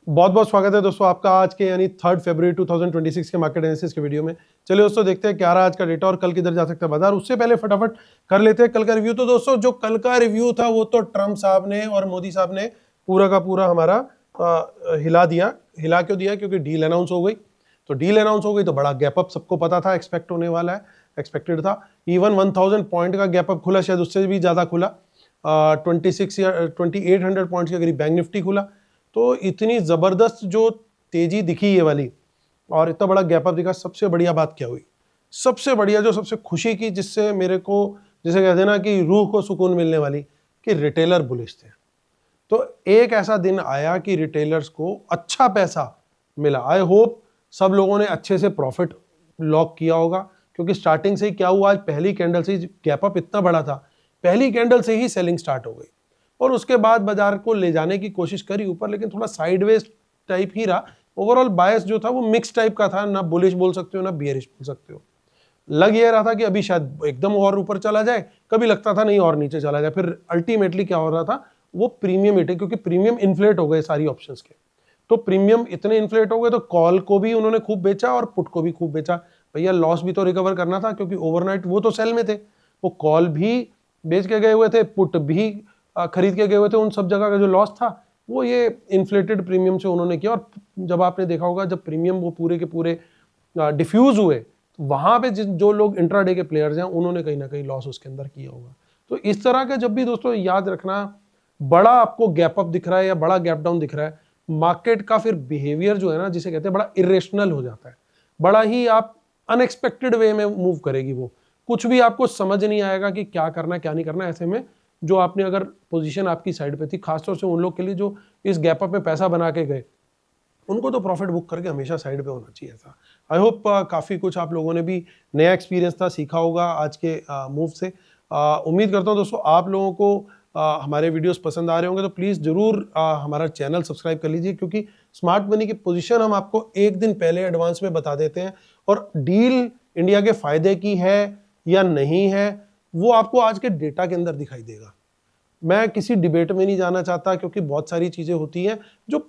बहुत बहुत स्वागत है दोस्तों आपका आज के यानी 3 फरवरी 2026 के मार्केट एनालिसिस के वीडियो में। चलिए दोस्तों देखते हैं क्या रहा आज का डेटा और कल किधर जा सकता है बाजार। उससे पहले फटाफट कर लेते हैं कल का रिव्यू। तो दोस्तों जो कल का रिव्यू था वो तो ट्रम्प साहब ने और मोदी साहब ने पूरा का पूरा हमारा हिला दिया। हिला क्यों दिया? क्योंकि डील अनाउंस हो गई। तो डील अनाउंस हो गई तो बड़ा गैप अप सबको पता था, एक्सपेक्ट होने वाला है, एक्सपेक्टेड था। इवन 1000 पॉइंट का गैप अप खुला, शायद उससे भी ज्यादा खुला। 26 या 2800 पॉइंट्स के करीब बैंक निफ्टी खुला। तो इतनी जबरदस्त जो तेजी दिखी ये वाली और इतना बड़ा गैप अप दिखा। सबसे बढ़िया बात क्या हुई? सबसे बढ़िया जो सबसे खुशी की, जिससे मेरे को जैसे कहते हैं ना कि रूह को सुकून मिलने वाली, कि रिटेलर बुलिश थे। तो एक ऐसा दिन आया कि रिटेलर्स को अच्छा पैसा मिला। आई होप सब लोगों ने अच्छे से प्रॉफिट लॉक किया होगा, क्योंकि स्टार्टिंग से ही क्या हुआ, आज पहली कैंडल से ही गैप अप इतना बड़ा था, पहली कैंडल से ही सेलिंग स्टार्ट हो गई और उसके बाद बाजार को ले जाने की कोशिश करी ऊपर, लेकिन थोड़ा साइडवेज टाइप ही रहा। ओवरऑल बायस जो था वो मिक्स टाइप का था, ना बुलिश बोल सकते हो ना बियरिश बोल सकते हो। लग ये रहा था कि अभी शायद एकदम और ऊपर चला जाए, कभी लगता था नहीं और नीचे चला जाए। फिर अल्टीमेटली क्या हो रहा था, वो प्रीमियम हिट है, क्योंकि प्रीमियम इन्फ्लेट हो गए सारी ऑप्शंस के। तो प्रीमियम इतने इन्फ्लेट हो गए तो कॉल को भी उन्होंने खूब बेचा और पुट को भी खूब बेचा। भैया लॉस भी तो रिकवर करना था, क्योंकि ओवरनाइट वो तो सेल में थे, वो कॉल भी बेच के गए हुए थे, पुट भी खरीद के गए हुए थे। उन सब जगह का जो लॉस था वो ये इन्फ्लेटेड प्रीमियम से उन्होंने किया। और जब आपने देखा होगा, जब प्रीमियम वो पूरे के पूरे डिफ्यूज हुए, तो वहां पे जो लोग इंट्राडे के प्लेयर्स हैं उन्होंने कहीं ना कहीं लॉस उसके अंदर किया होगा। तो इस तरह का जब भी दोस्तों याद रखना, बड़ा आपको गैप अप दिख रहा है या बड़ा गैप डाउन दिख रहा है, मार्केट का फिर बिहेवियर जो है ना, जिसे कहते हैं बड़ा इरेशनल हो जाता है। बड़ा ही आप अनएक्सपेक्टेड वे में मूव करेगी वो, कुछ भी आपको समझ नहीं आएगा कि क्या करना क्या नहीं करना। ऐसे में जो आपने अगर पोजीशन आपकी साइड पे थी, खासतौर से उन लोग के लिए जो इस गैप अप में पैसा बना के गए, उनको तो प्रॉफिट बुक करके हमेशा साइड पे होना चाहिए था। आई होप काफी कुछ आप लोगों ने भी नया एक्सपीरियंस था, सीखा होगा आज के मूव से। उम्मीद करता हूँ दोस्तों आप लोगों को हमारे वीडियोस पसंद आ रहे होंगे। तो प्लीज़ ज़रूर हमारा चैनल सब्सक्राइब कर लीजिए, क्योंकि स्मार्ट मनी की पोजीशन हम आपको एक दिन पहले एडवांस में बता देते हैं। और डील इंडिया के फायदे की है या नहीं है, वो आपको आज के डेटा के अंदर दिखाई देगा। मैं किसी डिबेट में नहीं जाना चाहता, क्योंकि बहुत सारी चीज़ें होती हैं जो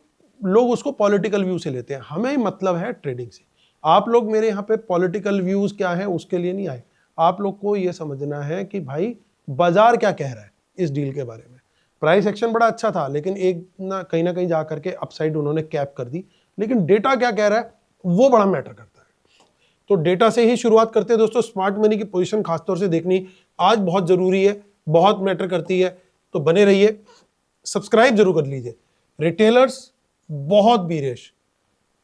लोग उसको पॉलिटिकल व्यू से लेते हैं। हमें मतलब है ट्रेडिंग से। आप लोग मेरे यहाँ पे पॉलिटिकल व्यूज़ क्या है उसके लिए नहीं आए। आप लोग को ये समझना है कि भाई बाजार क्या कह रहा है इस डील के बारे में। प्राइस एक्शन बड़ा अच्छा था, लेकिन एक ना कहीं जा करके अपसाइड उन्होंने कैप कर दी। लेकिन डेटा क्या कह रहा है वो बड़ा मैटर करता है। तो डेटा से ही शुरुआत करते हैं दोस्तों। स्मार्ट मनी की पोजीशन खासतौर से देखनी आज बहुत जरूरी है, बहुत मैटर करती है। तो बने रहिए, सब्सक्राइब जरूर कर लीजिए। रिटेलर्स बहुत बीरिश,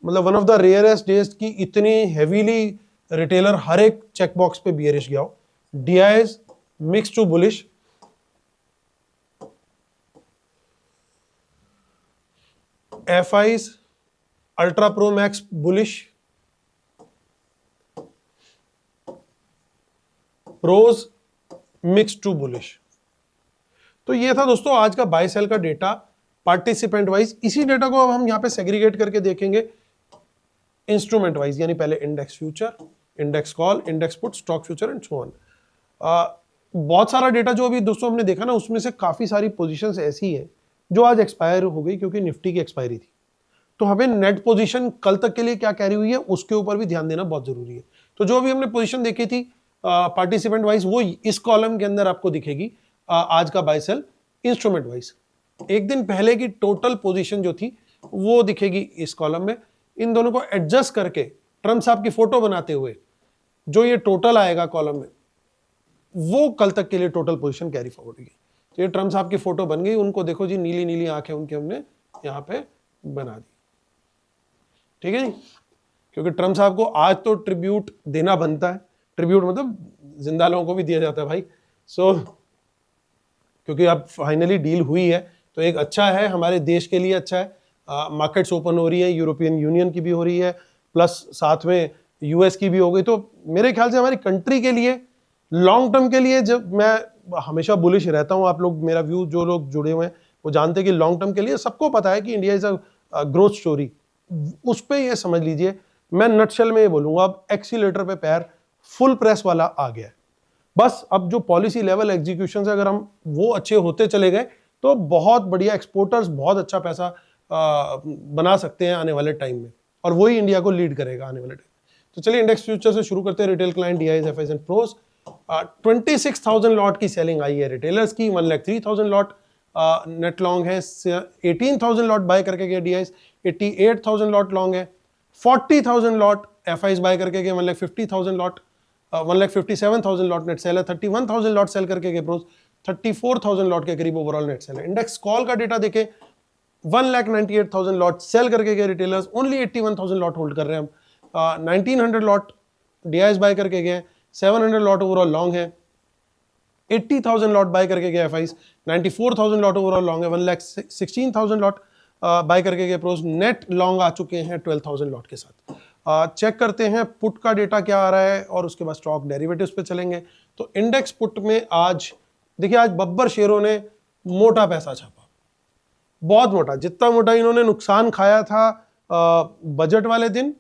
मतलब one of the rarest days की इतनी हेवीली रिटेलर हर एक चेक बॉक्स पे बियरिश गया हो। DIIs mix to bullish, FIIs ultra pro max bullish, pros mix to bullish. तो ये था दोस्तों आज का बाय सेल का डेटा पार्टिसिपेंट वाइज। इसी डेटा को अब हम यहां पे सेग्रीगेट करके देखेंगे इंस्ट्रूमेंट वाइज, यानी पहले index future, index call, index put, stock future and so on. बहुत सारा डेटा जो अभी दोस्तों हमने देखा ना, उसमें से काफी सारी पोजीशंस ऐसी है जो आज एक्सपायर हो गई, क्योंकि निफ्टी की एक्सपायरी थी। तो हमें नेट पोजीशन कल तक के लिए क्या कैरी हुई है उसके ऊपर भी ध्यान देना बहुत जरूरी है। तो जो अभी हमने पोजीशन देखी थी पार्टिसिपेंट वाइज, वो इस कॉलम के अंदर आपको दिखेगी। आज का बाय सेल इंस्ट्रूमेंट वाइज एक दिन पहले की टोटल पोजीशन जो थी वो दिखेगी इस कॉलम में। इन दोनों को एडजस्ट करके ट्रम्प साहब की फोटो बनाते हुए जो ये टोटल आएगा कॉलम में, वो कल तक के लिए टोटल पोजीशन कैरी फॉरवर्ड होगी। तो ये ट्रम्प साहब की फोटो बन गई, उनको देखो जी, नीली नीली आंखें उनके हमने यहाँ पे बना दी। ठीक है जी, क्योंकि ट्रम्प साहब को आज तो ट्रिब्यूट देना बनता है। ट्रिब्यूट मतलब जिंदा लोगों को भी दिया जाता है भाई। सो क्योंकि अब फाइनली डील हुई है तो एक अच्छा है, हमारे देश के लिए अच्छा है। मार्केट्स ओपन हो रही है, यूरोपियन यूनियन की भी हो रही है, प्लस साथ में यूएस की भी हो गई। तो मेरे ख्याल से हमारी कंट्री के लिए लॉन्ग टर्म के लिए, जब मैं हमेशा बुलिश रहता हूं, आप लोग मेरा व्यू जो लोग जुड़े हुए हैं वो जानते हैं कि लॉन्ग टर्म के लिए सबको पता है कि India is a growth story. उस पर ये समझ लीजिए, मैं नटशेल में ये बोलूंगा, अब एक्सीलेटर पे पैर फुल प्रेस वाला आ गया है। बस अब जो पॉलिसी लेवल एग्जीक्यूशन से अगर हम वो अच्छे होते चले गए तो बहुत बढ़िया, एक्सपोर्टर्स बहुत अच्छा पैसा बना सकते हैं आने वाले टाइम में, और वही इंडिया को लीड करेगा आने वाले टाइम में। तो चलिए इंडेक्स फ्यूचर से शुरू करते हैं। Retail client, DIs, FIs and pros. 26,000 lot की सेलिंग आई है रिटेलर्स की, 1,03,000 लॉट नेट लॉन्ग है, 18,000 लॉट बाय करके गए DIs, 88,000 लॉट लॉन्ग है, 40,000 लॉट FIs बाय करके गए, 1,50,000 लॉट 1,57,000 लॉट नेट सेल है, 31,000 लॉट सेल करके गए प्रोस, 34,000 लॉट के करीब ओवरऑल नेट सेल है। इंडेक्स कॉल का डेटा देखें, 1,98,000 लॉट सेल करके गए रिटेलर्स, ओनली 81,000 लॉट होल्ड कर रहे हैं हम। 1,900 लॉट DIs बाय करके गए, 700 लॉट ओवरऑल लॉन्ग है, 80,000 लॉट बाय करके गए FIs, 94,000 लॉट ओवरऑल लॉन्ग है, 1,16,000 लॉट बाय करके गए प्रोस, नेट लॉन्ग आ चुके हैं 12,000 लॉट के साथ। चेक करते हैं पुट का डेटा क्या आ रहा है और उसके बाद स्टॉक डेरिवेटिव्स पे चलेंगे। तो इंडेक्स पुट में आज देखिए, आज बब्बर शेयरों ने मोटा पैसा छापा, बहुत मोटा, जितना मोटा इन्होंने नुकसान खाया था बजट वाले दिन,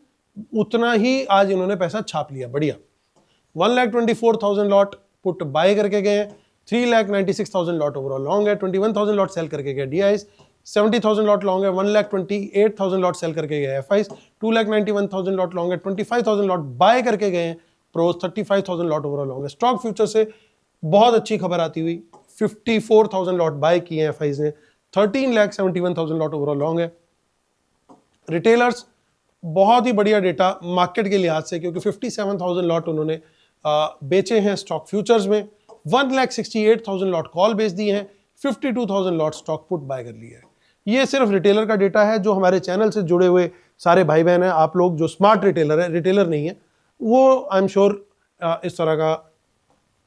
उतना ही आज इन्होंने पैसा छाप लिया। बढ़िया। 1,24,000 लॉट पुट बाय करके गए, 3,96,000 लॉट ओवरऑल लॉन्ग है, 21,000 लॉट सेल करके गए DIs, 70,000 लॉट लॉन्ग है, 1,28,000 लॉट सेल करके गए FIs, 2,91,000 लॉट लॉन्ग है, 25,000 लॉट बाय करके गए प्रोस, 35,000 लॉट ओवरऑल लॉन्ग है। स्टॉक फ्यूचर से बहुत अच्छी खबर आती हुई, 54,000 लॉट बाय किए हैं FIs ने, 13,71,000 लॉट ओवरऑल लॉन्ग है। रिटेलर्स बहुत ही बढ़िया डेटा मार्केट के लिहाज से, क्योंकि 57,000 लॉट उन्होंने बेचे हैं स्टॉक फ्यूचर्स में, 1,68,000 लॉट कॉल बेच दी हैं, 52,000 लॉट स्टॉक पुट बाय कर लिया है। ये सिर्फ रिटेलर का डेटा है। जो हमारे चैनल से जुड़े हुए सारे भाई बहन हैं, आप लोग जो स्मार्ट रिटेलर है, रिटेलर नहीं है, वो आई एम श्योर इस तरह का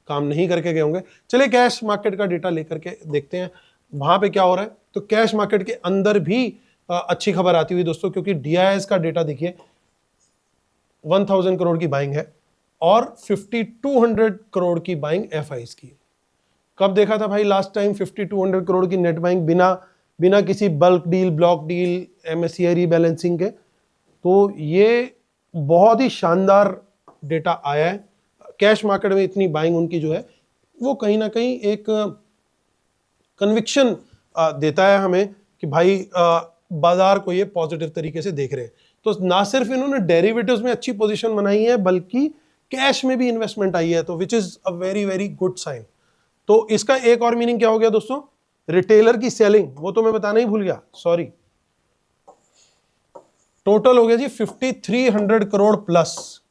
काम नहीं करके गए होंगे। चलिए कैश मार्केट का डेटा लेकर के देखते हैं वहां पे क्या हो रहा है। तो कैश मार्केट के अंदर भी अच्छी खबर आती हुई दोस्तों, क्योंकि DIs का डेटा देखिए, 1,000 करोड़ की बाइंग है और 5,200 करोड़ की बाइंग FIs की। कब देखा था भाई लास्ट टाइम 5,200 करोड़ की नेट बाइंग बिना किसी bulk deal, block deal, MSCI rebalancing के? तो ये बहुत ही शानदार डेटा आया है। कैश मार्केट में इतनी बाइंग उनकी जो है, वो कहीं ना कहीं एक कन्विक्शन देता है हमें कि भाई बाजार को ये पॉजिटिव तरीके से देख रहे हैं। तो ना सिर्फ इन्होंने डेरिवेटिव्स में अच्छी पोजीशन बनाई है, बल्कि कैश में भी इन्वेस्टमेंट आई है, तो which is a very very good sign. तो इसका एक और मीनिंग क्या हो गया दोस्तों, रिटेलर की सेलिंग, वो तो मैं बताना ही भूल गया, सॉरी, टोटल हो गया जी 5,300 करोड़ प्लस,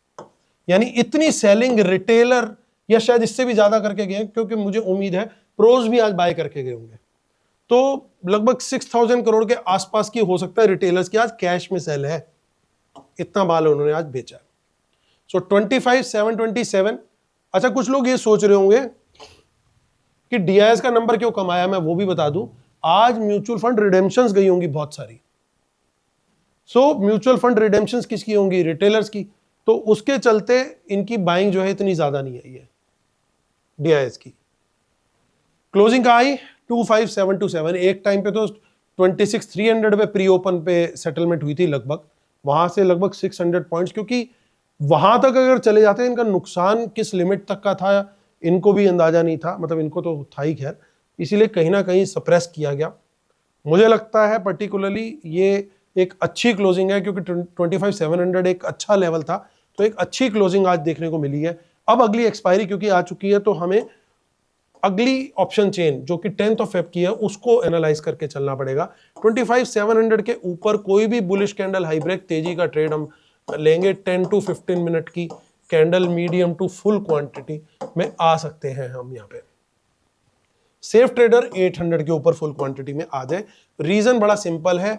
यानी इतनी सेलिंग रिटेलर, या शायद इससे भी ज्यादा करके गए, क्योंकि मुझे उम्मीद है प्रोज भी आज बाय करके गए होंगे। तो लगभग 6,000 करोड़ के आसपास की हो सकता है रिटेलर्स की आज कैश में सेल है, इतना माल उन्होंने आज बेचा। सो 25,727। अच्छा, कुछ लोग ये सोच रहे होंगे कि DIs का नंबर क्यों कम आया, मैं वो भी बता दूं। आज म्यूचुअल फंड रिडेम्पशंस गई होंगी बहुत सारी। सो म्यूचुअल फंड रिडेम्पशंस किसकी होंगी? रिटेलर्स की। तो उसके चलते इनकी बाइंग जो है इतनी ज्यादा नहीं आई है DIs की। क्लोजिंग का आई 25,727। एक टाइम पे तो 26,300 पे प्री ओपन पे सेटलमेंट हुई थी लगभग, वहां से लगभग 600 पॉइंट्स, क्योंकि वहां तक अगर चले जाते हैं, इनका नुकसान किस लिमिट तक का था इनको भी अंदाजा नहीं था, मतलब इनको तो था ही, खैर, इसीलिए कहीं ना कहीं सप्रेस किया गया। मुझे लगता है पर्टिकुलरली ये एक अच्छी क्लोजिंग है, क्योंकि 25,700 एक अच्छा लेवल था, तो एक अच्छी क्लोजिंग आज देखने को मिली है। अब अगली एक्सपायरी क्योंकि आ चुकी है, तो हमें अगली ऑप्शन चेन जो कि 10th ऑफ फेब की है, उसको एनालाइज करके चलना पड़ेगा। 25,700 के ऊपर कोई भी बुलिश कैंडल, हाई ब्रेक, तेजी का ट्रेड हम लेंगे। 10 to 15 मिनट की candle medium to full quantity में आ सकते हैं हम यहाँ पे। सेफ ट्रेडर 800 के ऊपर फुल क्वांटिटी में आ जाए। रीजन बड़ा सिंपल है,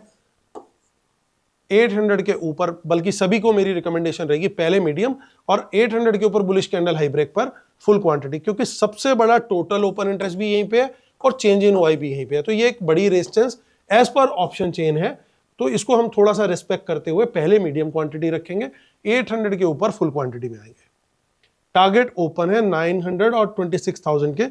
800 के ऊपर, बल्कि सभी को मेरी रिकमेंडेशन रहेगी पहले मीडियम और 800 के ऊपर बुलिश कैंडल हाई ब्रेक पर फुल क्वांटिटी, क्योंकि सबसे बड़ा टोटल ओपन इंटरेस्ट भी यहीं पे है और चेंज इन OI भी यहीं पे है। तो ये एक बड़ी रेजिस्टेंस एज पर ऑप्शन चेन है, तो इसको हम थोड़ा सा रिस्पेक्ट करते हुए पहले मीडियम क्वांटिटी रखेंगे, 800 के ऊपर फुल क्वांटिटी में आएंगे। टारगेट ओपन है 900 और 26,000 के,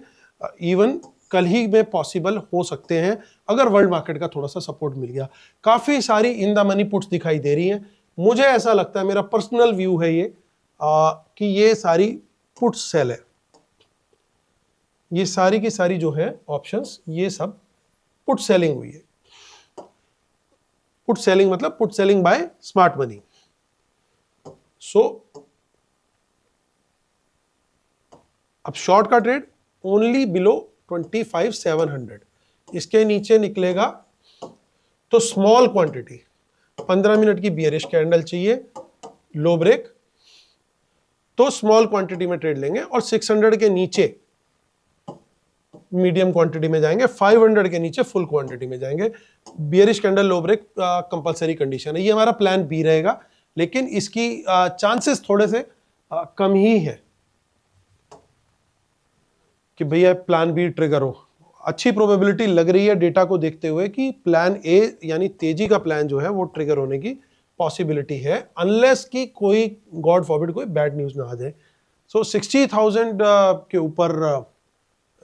इवन कल ही में पॉसिबल हो सकते हैं अगर वर्ल्ड मार्केट का थोड़ा सा सपोर्ट मिल गया। काफी सारी इन द मनी पुट्स दिखाई दे रही हैं। मुझे ऐसा लगता है, मेरा पर्सनल व्यू है ये कि ये सारी पुट सेल है, ये सारी की सारी जो है ऑप्शंस, ये सब पुट सेलिंग हुई है। पुट सेलिंग मतलब put selling by smart money. So अब शॉर्ट का ट्रेड ओनली बिलो 25,700, इसके नीचे निकलेगा तो स्मॉल क्वांटिटी 15 मिनट की बियरिश कैंडल चाहिए, लो ब्रेक, तो स्मॉल क्वांटिटी में ट्रेड लेंगे और 600 के नीचे मीडियम क्वांटिटी में जाएंगे, 500 के नीचे फुल क्वांटिटी में जाएंगे। बियरिश कैंडल लो ब्रेक कंपलसरी कंडीशन है, ये हमारा प्लान बी रहेगा, लेकिन इसकी चांसेस थोड़े से कम ही है कि भैया प्लान बी ट्रिगर हो। अच्छी प्रोबेबिलिटी लग रही है डेटा को देखते हुए कि प्लान ए यानी तेजी का प्लान जो है वो ट्रिगर होने की पॉसिबिलिटी है, अनलेस कि कोई गॉड फॉरबिड कोई बैड न्यूज ना आ जाए। सो 60,000 के ऊपर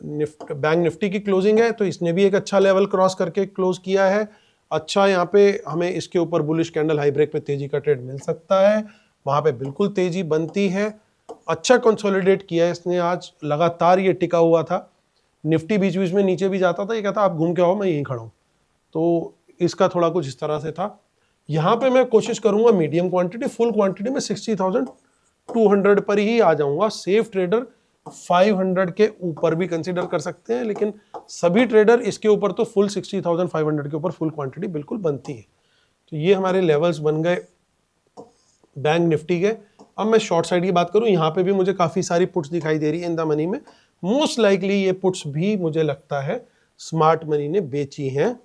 बैंक निफ्टी की क्लोजिंग है, तो इसने भी एक अच्छा लेवल क्रॉस करके क्लोज किया है। अच्छा, यहाँ पे हमें इसके ऊपर बुलिश कैंडल हाई ब्रेक पे तेजी का ट्रेड मिल सकता है, वहां पे बिल्कुल तेजी बनती है। अच्छा कंसोलिडेट किया है इसने आज, लगातार ये टिका हुआ था। निफ्टी बीच बीच में नीचे भी जाता था, ये कहता आप घूम के आओ मैं यहीं खड़ा हूं, तो इसका थोड़ा कुछ इस तरह से था। यहां पे मैं कोशिश करूंगा मीडियम क्वांटिटी, फुल क्वांटिटी में 60,200 पर ही आ जाऊंगा। सेफ ट्रेडर 500 के ऊपर भी कंसीडर कर सकते हैं, लेकिन सभी ट्रेडर इसके ऊपर तो फुल 60,500 के ऊपर फुल क्वांटिटी बिल्कुल बनती है। तो ये हमारे लेवल्स बन गए बैंक निफ्टी के। अब मैं शॉर्ट साइड की बात करूं, यहां पे भी मुझे काफी सारी पुट्स दिखाई दे रही है इन द मनी में। मोस्ट लाइकली ये पुट्स भी मुझे लगता है स्मार्ट मनी ने बेची हैं।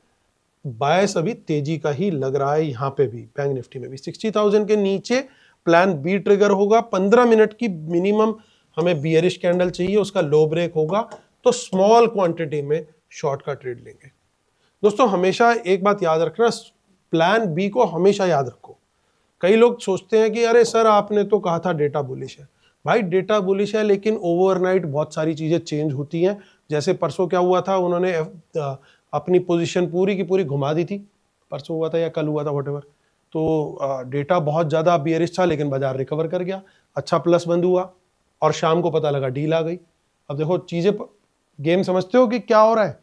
बायस अभी तेजी का ही लग रहा है यहां पे भी, बैंक निफ्टी में भी 60,000 के नीचे प्लान बी ट्रिगर होगा। 15 मिनट की मिनिमम हमें बियरिश कैंडल चाहिए, उसका लो ब्रेक होगा तो स्मॉल क्वांटिटी में शॉर्ट का ट्रेड लेंगे। दोस्तों हमेशा एक बात याद रखना, प्लान बी को हमेशा याद रखो। कई लोग सोचते हैं कि अरे सर आपने तो कहा था डेटा बुलिश है। भाई डेटा बुलिश है, लेकिन ओवरनाइट बहुत सारी चीजें चेंज होती हैं। जैसे परसों क्या हुआ था, उन्होंने अपनी पोजीशन पूरी की पूरी घुमा दी थी, परसों हुआ था या कल हुआ था व्हाटएवर। तो डेटा बहुत ज्यादा बियरिश था, लेकिन बाजार रिकवर कर गया, अच्छा प्लस बंद हुआ और शाम को पता लगा डील आ गई। अब देखो चीजें, गेम समझते हो कि क्या हो रहा है।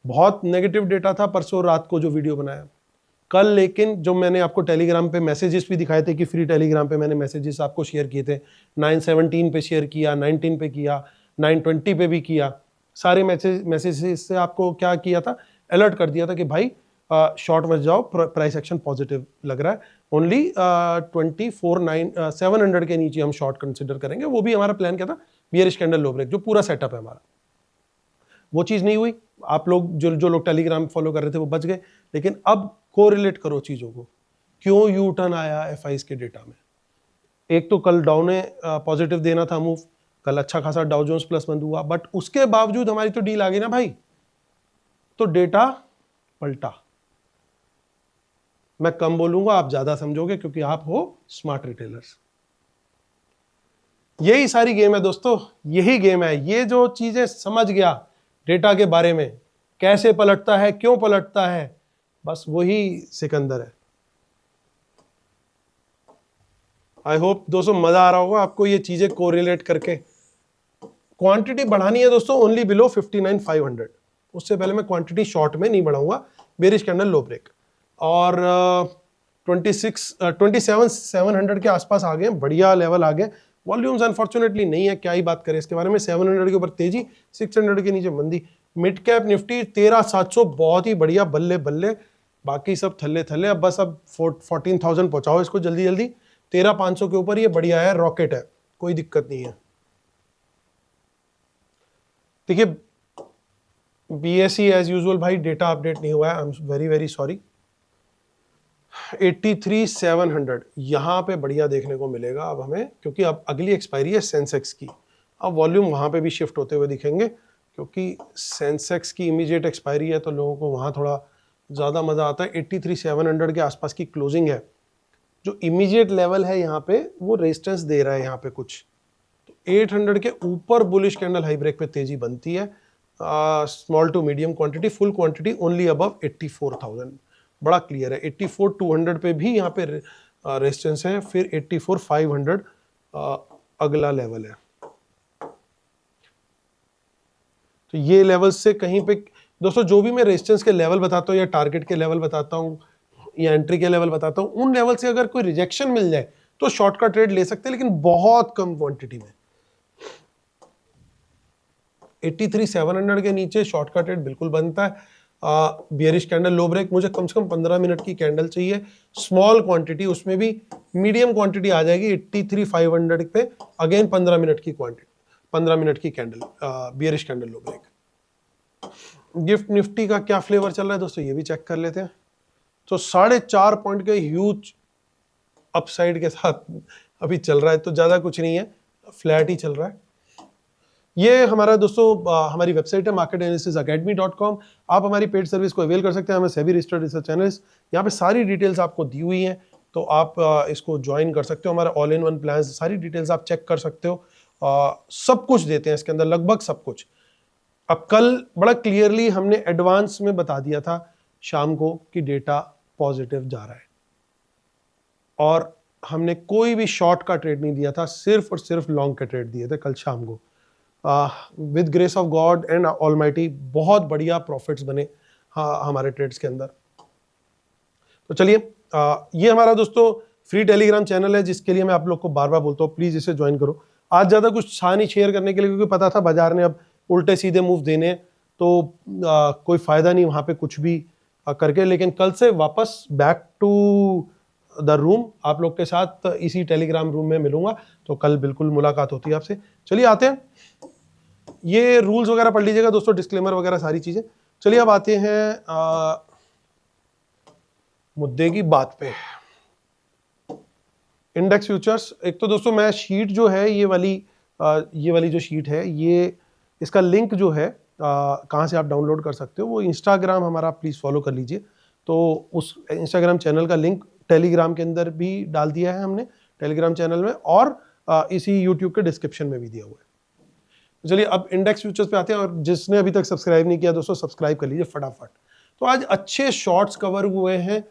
बहुत नेगेटिव डेटा था परसों रात को जो वीडियो बनाया, कल लेकिन जो मैंने आपको टेलीग्राम पे मैसेजेस भी दिखाए थे कि फ्री टेलीग्राम पे मैंने मैसेजेस आपको शेयर किए थे, 917 पे शेयर किया, 19 पे किया, 920 पे भी किया। सारे मैसेजेस से आपको क्या किया था, अलर्ट कर दिया था कि भाई शॉर्ट मत जाओ, प्राइस एक्शन पॉजिटिव लग रहा है। ओनली 24,700 के नीचे हम शॉर्ट कंसिडर करेंगे। वो भी हमारा प्लान क्या था, बियरिश कैंडल लो ब्रेक, जो पूरा सेटअप है हमारा, वो चीज़ नहीं हुई। आप लोग जो लोग टेलीग्राम फॉलो कर रहे थे वो बच गए। लेकिन अब कोरिलेट करो चीज़ों को, क्यों यू टर्न आया एफआईज के डेटा में। एक तो कल डाउ ने पॉजिटिव देना था मूव, कल अच्छा खासा डाउ जोन्स प्लस बंद हुआ, बट उसके बावजूद हमारी तो डील आ गई ना भाई, तो डेटा पलटा। मैं कम बोलूंगा, आप ज्यादा समझोगे क्योंकि आप हो स्मार्ट रिटेलर्स। यही सारी गेम है दोस्तों, यही गेम है। ये जो चीजें समझ गया डेटा के बारे में, कैसे पलटता है, क्यों पलटता है, बस वही सिकंदर है। आई होप दोस्तों मजा आ रहा होगा आपको ये चीजें कोरिलेट करके। क्वांटिटी बढ़ानी है दोस्तों ओनली बिलो 59,500, उससे पहले मैं क्वांटिटी शॉर्ट में नहीं बढ़ाऊंगा। बेरिश कैंडल लो ब्रेक और 27,700 के आसपास आ गए, बढ़िया लेवल आ गए। वॉल्यूम्स अनफॉर्चुनेटली नहीं है, क्या ही बात करें इसके बारे में। 700 के ऊपर तेजी, 600 के नीचे मंदी। मिड कैप निफ्टी 13,700 बहुत ही बढ़िया, बल्ले बल्ले, बाकी सब थल्ले थल्ले। अब बस अब 14,000 पहुंचाओ इसको जल्दी जल्दी। 13,500 के ऊपर ये बढ़िया है, रॉकेट है, कोई दिक्कत नहीं है। देखिए बीएसई एज यूजुअल भाई डेटा अपडेट नहीं हुआ है, I am very very sorry. 83,700 यहाँ पे बढ़िया देखने को मिलेगा अब हमें, क्योंकि अब अगली एक्सपायरी है सेंसेक्स की। अब वॉल्यूम वहाँ पे भी शिफ्ट होते हुए दिखेंगे, क्योंकि सेंसेक्स की इमीडिएट एक्सपायरी है तो लोगों को वहाँ थोड़ा ज़्यादा मज़ा आता है। 83,700 के आसपास की क्लोजिंग है, जो इमीडिएट लेवल है यहाँ पे वो रेजिस्टेंस दे रहा है यहाँ पे कुछ। तो 800 के ऊपर बुलिश कैंडल हाई ब्रेक पे तेजी बनती है। Small to medium quantity, full quantity only above 84,000, बड़ा क्लियर है। 84,200 पे भी यहाँ पे रेजिस्टेंस है, फिर 84,500 अगला लेवल है। तो ये लेवल से कहीं पे दोस्तों, जो भी मैं रेजिस्टेंस के लेवल बताता हूँ या टारगेट के लेवल बताता हूँ, या एंट्री के लेवल बताता हूँ, उन लेवल से अगर कोई रिजेक्शन मिल जाए तो शॉर्ट का ट्रेड ले सकते हैं, लेकिन बहुत कम क्वांटिटी में। 83,700 के नीचे शॉर्ट का ट्रेड बिल्कुल बनता है। बियरिश कैंडल लो ब्रेक, मुझे कम से कम 15 मिनट की कैंडल चाहिए, स्मॉल क्वांटिटी, उसमें भी मीडियम क्वांटिटी आ जाएगी 83,500 पे, अगेन 15 मिनट की क्वांटिटी, 15 मिनट की कैंडल, बियरिश कैंडल लो ब्रेक। गिफ्ट निफ्टी का क्या फ्लेवर चल रहा है दोस्तों, ये भी चेक कर लेते हैं। तो 4.5 पॉइंट के ह्यूज अपसाइड के साथ अभी चल रहा है, तो ज्यादा कुछ नहीं है, फ्लैट ही चल रहा है। ये हमारा दोस्तों हमारी वेबसाइट है marketanalysisacademy.com। आप हमारी पेड सर्विस को अवेल कर सकते हैं, हमें सेबी रजिस्टर्ड रिसर्च एनालिस्ट, यहाँ पे सारी डिटेल्स आपको दी हुई हैं, तो आप इसको ज्वाइन कर सकते हो। हमारा ऑल इन वन प्लान, सारी डिटेल्स आप चेक कर सकते हो, सब कुछ देते हैं इसके अंदर, लगभग सब कुछ। अब कल बड़ा क्लियरली हमने एडवांस में बता दिया था शाम को कि डेटा पॉजिटिव जा रहा है, और हमने कोई भी शॉर्ट का ट्रेड नहीं दिया था, सिर्फ और सिर्फ लॉन्ग का ट्रेड दिए थे कल शाम को। With grace of God and almighty बहुत बढ़िया प्रॉफिट्स बने हमारे ट्रेड्स के अंदर। तो चलिए, ये हमारा दोस्तों फ्री टेलीग्राम चैनल है, जिसके लिए मैं आप लोग को बार बार बोलता हूँ प्लीज इसे ज्वाइन करो। आज ज्यादा कुछ था नहीं शेयर करने के लिए, क्योंकि पता था बाजार ने अब उल्टे सीधे मूव देने, तो कोई फायदा नहीं वहां पे कुछ भी करके। लेकिन कल से वापस बैक टू द रूम, आप लोग के साथ इसी टेलीग्राम रूम में मिलूंगा, तो कल बिल्कुल मुलाकात होती है आपसे। चलिए आते हैं, ये रूल्स वगैरह पढ़ लीजिएगा दोस्तों, डिस्क्लेमर वगैरह सारी चीजें। चलिए अब आते हैं मुद्दे की बात पे। इंडेक्स फ्यूचर्स, एक तो दोस्तों मैं शीट जो है ये वाली जो शीट है, ये इसका लिंक जो है कहाँ से आप डाउनलोड कर सकते हो, वो इंस्टाग्राम हमारा प्लीज फॉलो कर लीजिए। तो उस इंस्टाग्राम चैनल का लिंक टेलीग्राम के अंदर भी डाल दिया है हमने, टेलीग्राम चैनल में, और इसी यूट्यूब के डिस्क्रिप्शन में भी दिया हुआ है। चलिए अब इंडेक्स फ्यूचर्स पे आते हैं, और जिसने अभी तक सब्सक्राइब नहीं किया दोस्तों सब्सक्राइब कर लीजिए फटाफट। तो आज अच्छे शॉर्ट्स कवर हुए हैं,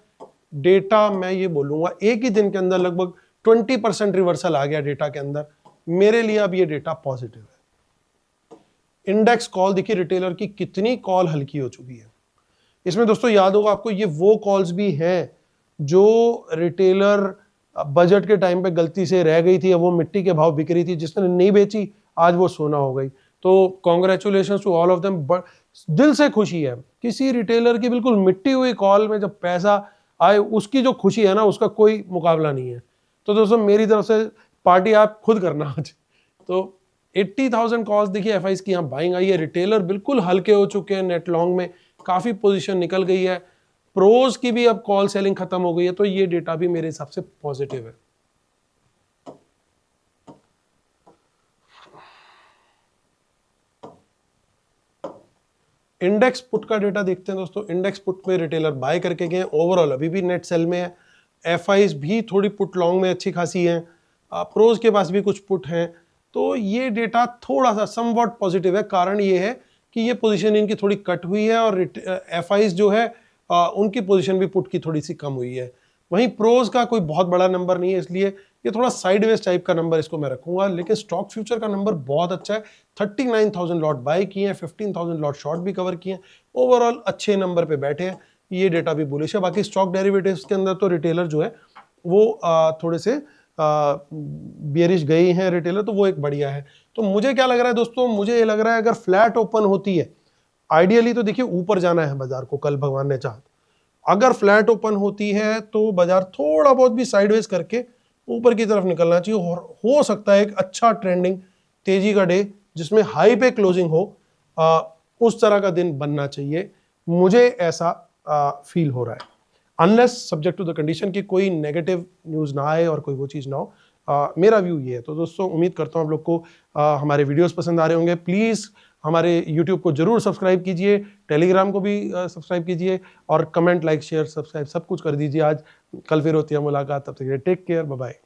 डेटा मैं ये बोलूंगा एक ही दिन के अंदर लगभग 20% रिवर्सल आ गया डेटा के अंदर। मेरे लिए अब ये डेटा पॉजिटिव है। इंडेक्स कॉल देखिए रिटेलर की कितनी कॉल हल्की हो चुकी है। इसमें दोस्तों याद होगा आपको, ये वो कॉल्स भी हैं जो रिटेलर बजट के टाइम पे गलती से रह गई थी, वो मिट्टी के भाव बिक रही थी, जिसने नहीं बेची आज वो सोना हो गई। तो congratulations to all of them, दिल से खुशी है। किसी रिटेलर की बिल्कुल मिट्टी हुई कॉल में जब पैसा आए, उसकी जो खुशी है ना, उसका कोई मुकाबला नहीं है। तो दोस्तों मेरी तरफ से पार्टी आप खुद करना आज। तो 80,000 कॉल्स देखिए एफआईज की यहाँ बाइंग आई है, रिटेलर बिल्कुल हल्के हो चुके हैं, नेट लॉन्ग में काफी पोजीशन निकल गई है, प्रोज की भी अब कॉल सेलिंग खत्म हो गई है, तो ये डेटा भी मेरे हिसाब से पॉजिटिव है। इंडेक्स पुट का डेटा देखते हैं दोस्तों। इंडेक्स पुट पे रिटेलर बाय करके गए, ओवरऑल अभी भी नेट सेल में है। एफआईज भी थोड़ी पुट लॉन्ग में अच्छी खासी है, प्रोज के पास भी कुछ पुट हैं। तो ये डेटा थोड़ा सा समवॉट पॉजिटिव है। कारण ये है कि ये पोजीशन इनकी थोड़ी कट हुई है, और एफआईज जो है उनकी पोजीशन भी पुट की थोड़ी सी कम हुई है। वहीं प्रोज का कोई बहुत बड़ा नंबर नहीं है, इसलिए ये थोड़ा साइडवेज टाइप का नंबर इसको मैं रखूंगा। लेकिन स्टॉक फ्यूचर का नंबर बहुत अच्छा है, 39,000 लॉट बाय किए हैं, 15,000 लॉट शॉर्ट भी कवर किए हैं, ओवरऑल अच्छे नंबर पे बैठे हैं। ये डेटा भी बुलिश है। बाकी स्टॉक डेरिवेटिव्स के अंदर तो रिटेलर जो है वो थोड़े से बियरिश गई हैं रिटेलर, तो वो एक बढ़िया है। तो मुझे क्या लग रहा है दोस्तों, मुझे ये लग रहा है अगर फ्लैट ओपन होती है, आइडियली तो देखिए ऊपर जाना है बाजार को, कल भगवान ने चाहा। अगर फ्लैट ओपन होती है तो बाजार थोड़ा बहुत भी साइडवेज करके ऊपर की तरफ निकलना चाहिए, और हो सकता है एक अच्छा ट्रेंडिंग तेजी का डे जिसमें हाई पे क्लोजिंग हो, उस तरह का दिन बनना चाहिए। मुझे ऐसा फील हो रहा है, unless subject to the condition कि कोई नेगेटिव न्यूज़ ना आए और कोई वो चीज़ ना हो। मेरा व्यू ये है। तो दोस्तों उम्मीद करता हूँ आप लोग को हमारे वीडियोस पसंद आ रहे होंगे। प्लीज़ हमारे यूट्यूब को जरूर सब्सक्राइब कीजिए, टेलीग्राम को भी सब्सक्राइब कीजिए, और कमेंट, लाइक, शेयर, सब्सक्राइब सब कुछ कर दीजिए। आज कल फिर होती है मुलाकात, तब तक टेक केयर, बाय बाय।